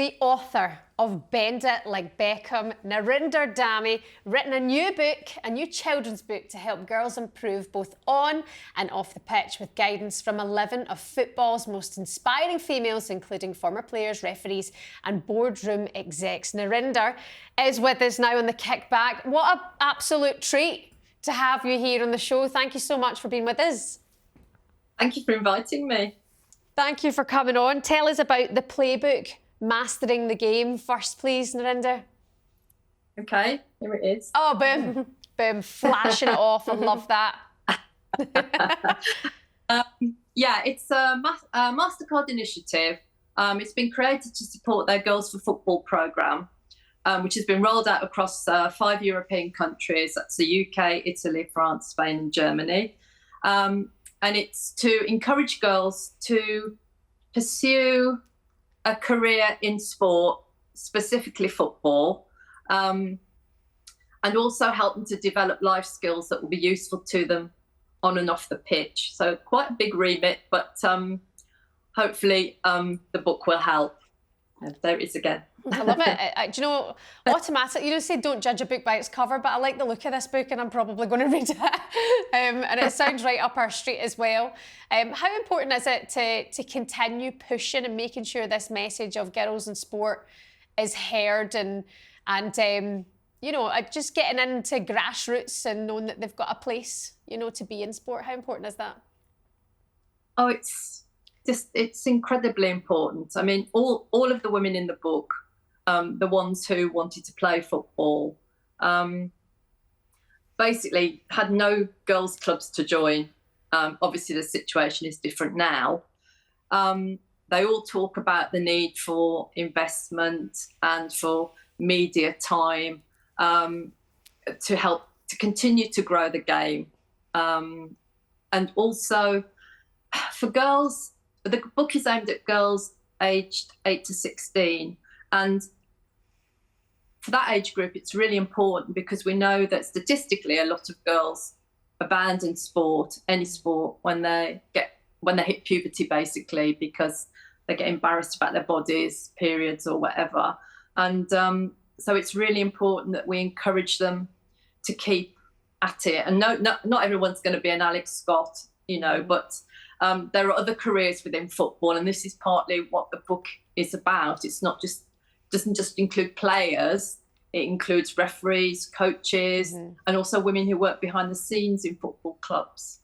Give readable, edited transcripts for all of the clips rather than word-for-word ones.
the author of Bend It Like Beckham, Narinder Dhami, written a new book, a new children's book to help girls improve both on and off the pitch with guidance from 11 of football's most inspiring females, including former players, referees and boardroom execs. Narinder is with us now on the kickback. What an absolute treat to have you here on the show. Thank you so much for being with us. Thank you for inviting me. Thank you for coming on. Tell us about the Playbook, Mastering the Game first, please, Narinder. Okay, here it is. Oh, boom, boom, flashing it off. I love that. Yeah, it's a MasterCard initiative. It's been created to support their Girls for Football programme, which has been rolled out across 5 European countries. That's the UK, Italy, France, Spain and Germany. And it's to encourage girls to pursue a career in sport, specifically football, and also help them to develop life skills that will be useful to them on and off the pitch. So quite a big remit, but hopefully the book will help. And there it is again. I love it. Do you know, automatically, you say don't judge a book by its cover, but I like the look of this book and I'm probably going to read it. And it sounds right up our street as well. How important is it to continue pushing and making sure this message of girls in sport is heard and you know, just getting into grassroots and knowing that they've got a place, you know, to be in sport? How important is that? Oh, it's incredibly important. I mean, all of the women in the book, the ones who wanted to play football, basically had no girls' clubs to join. Obviously, the situation is different now. They all talk about the need for investment and for media time to help to continue to grow the game. And also for girls, the book is aimed at girls aged 8 to 16. And for that age group, it's really important because we know that statistically a lot of girls abandon sport, any sport, when they hit puberty, basically, because they get embarrassed about their bodies, periods or whatever. And so it's really important that we encourage them to keep at it. And not everyone's going to be an Alex Scott, you know, but there are other careers within football, and this is partly what the book is about. It's not just doesn't just include players; it includes referees, coaches, and also women who work behind the scenes in football clubs.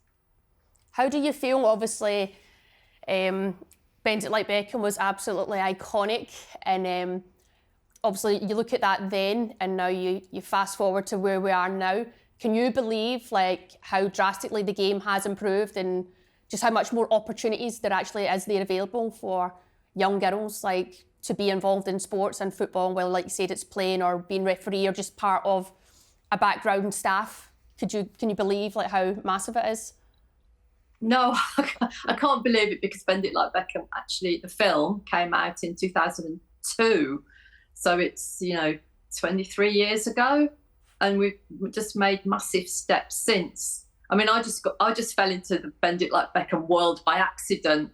How do you feel? Obviously, Bend It Like Beckham was absolutely iconic, and obviously you look at that then, and now you fast forward to where we are now. Can you believe like how drastically the game has improved and just how much more opportunities there actually is there available for young girls, like to be involved in sports and football, whether, like you said, it's playing or being referee or just part of a background staff? Can you believe like how massive it is? No, I can't believe it, because Bend It Like Beckham, actually, the film came out in 2002. So it's, 23 years ago, and we've just made massive steps since. I mean, I just fell into the Bend It Like Beckham world by accident.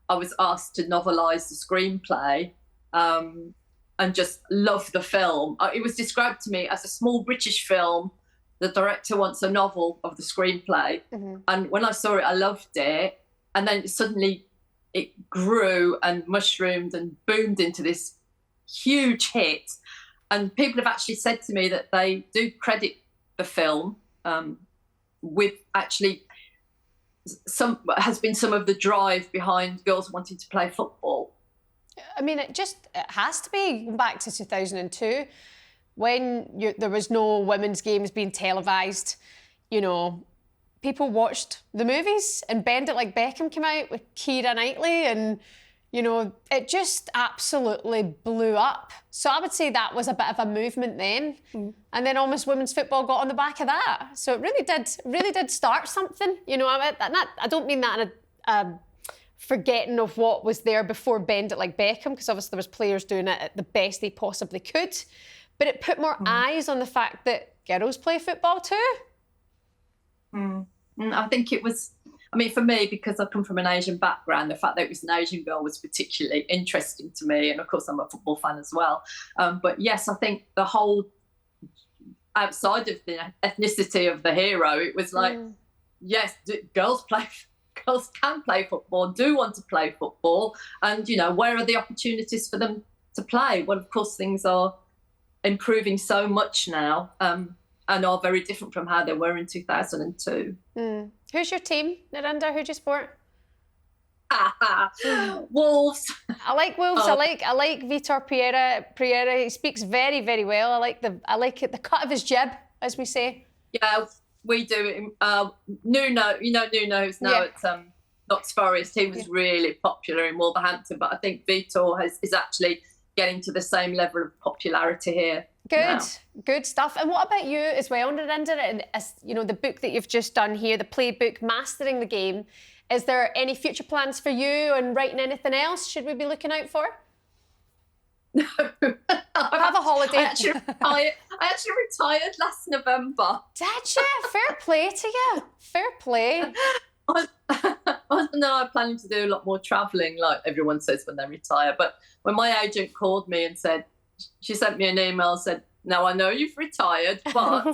I was asked to novelise the screenplay and just loved the film. It was described to me as a small British film. The director wants a novel of the screenplay. And when I saw it, I loved it. And then suddenly it grew and mushroomed and boomed into this huge hit. And people have actually said to me that they do credit the film with actually some of the drive behind girls wanting to play football. I mean, it has to be back to 2002 when there was no women's games being televised. You know, people watched the movies, and Bend It Like Beckham came out with Keira Knightley, and it just absolutely blew up. So I would say that was a bit of a movement then. And then almost women's football got on the back of that. So it really did start something. I don't mean that in a forgetting of what was there before Bend It Like Beckham, because obviously there was players doing it at the best they possibly could. But it put more eyes on the fact that girls play football too. I think it was I mean, for me, because I come from an Asian background, the fact that it was an Asian girl was particularly interesting to me. And of course, I'm a football fan as well. But yes, I think the whole, outside of the ethnicity of the hero, it was like, yes, girls can play football, do want to play football. And, you know, where are the opportunities for them to play? Well, of course, things are improving so much now. And are very different from how they were in 2002. Who's your team, Narinder? Who do you support? Wolves. I like Wolves. I like Vitor Pereira. He speaks very, very well. I like the cut of his jib, as we say. Yeah, we do. Nuno, you know Nuno, who's now at Notts Forest. He was really popular in Wolverhampton, but I think Vitor is actually getting to the same level of popularity here. Good stuff. And what about you as well, Narinder? And you know, the book that you've just done here, the Playbook, Mastering the Game. Is there any future plans for you and writing anything else? Should we be looking out for? No. Have a holiday. I actually retired last November. Did you? Fair play to you. Fair play. I'm planning to do a lot more travelling, like everyone says when they retire. But when my agent called me and said, she sent me an email, said, "Now I know you've retired, but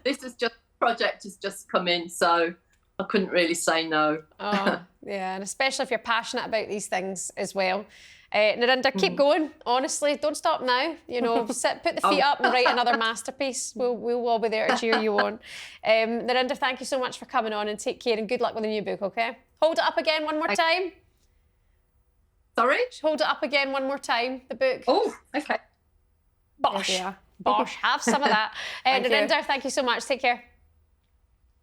this is just project has just come in, so I couldn't really say no." Oh, yeah, and especially if you're passionate about these things as well. Narinder, keep going. Honestly, don't stop now. You know, put the feet up and write another masterpiece. We'll all be there to cheer you on. Narinder, thank you so much for coming on, and take care, and good luck with the new book. Okay, hold it up again one more time. Sorry? Hold it up again one more time. The book. Oh, okay. Bosh. Bosh. Have some of that. Narinder, thank you so much. Take care.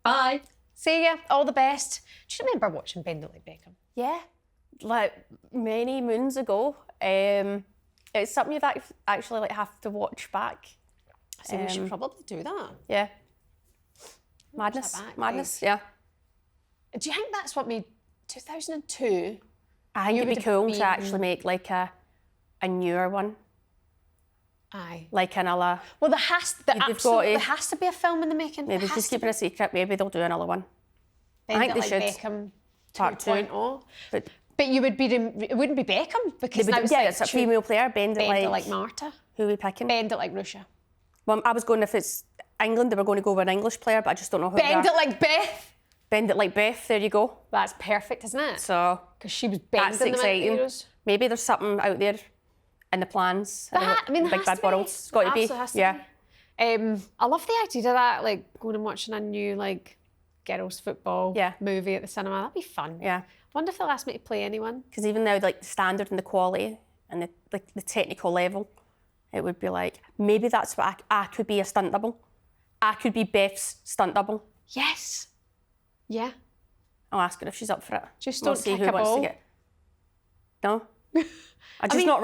Bye. See ya. All the best. Do you remember watching Bend It Like Beckham? Yeah, like many moons ago. It's something you've actually like have to watch back. So we should probably do that. Yeah. Madness. Yeah. Do you think that's what made 2002? I think it'd be cool to actually make like a newer one. Aye. Like another. Well, there has to be a film in the making. Maybe just keeping a secret. Maybe they'll do another one. Bend I think they Like should. Beckham Part 2.0. But you would be. It wouldn't be Beckham because now it's a female player. Bend it like Marta. Who are we picking? Bend it like Ruesha. Well, I was going if it's England, they were going to go with an English player, but I just don't know who. Bend it like Beth. Bend it like Beth. There you go. That's perfect, isn't it? So because she was bending that's exciting. Maybe there's something out there in the plans. I mean, Big Bad World. It's got to be. Yeah. I love the idea of that, like going and watching a new like girls' football movie at the cinema. That'd be fun. Yeah. I wonder if they'll ask me to play anyone. Because even though like the standard and the quality and the technical level, it would be like maybe that's what I could be a stunt double. I could be Beth's stunt double. Yes. Yeah. I'll ask her if she's up for it. Just don't see kick who a wants ball. to get. No. I just not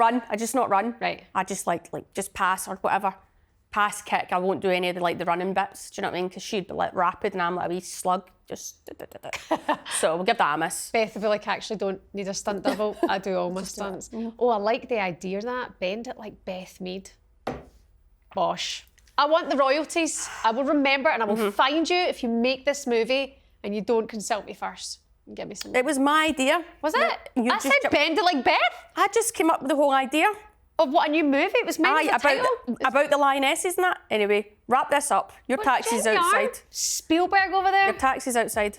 run. Right. I just like just pass or whatever. Pass, kick. I won't do any of the running bits. Do you know what I mean? Because she'd be like rapid and I'm like a wee slug. Just. So we'll give that a miss. Beth, I feel like I actually don't need a stunt double. I do all my stunts. Oh, I like the idea of that. Bend it like BETH MEAD. Bosh. I want the royalties. I will remember and I will find you if you make this movie and you don't consult me first. Give me some. It was my idea. Was it? I said Bend It Like Beth. I just came up with the whole idea. Of what, a new movie? It was meant to title. About the lionesses and that. Anyway, wrap this up. Your taxi's outside. Spielberg over there. Your taxi's outside.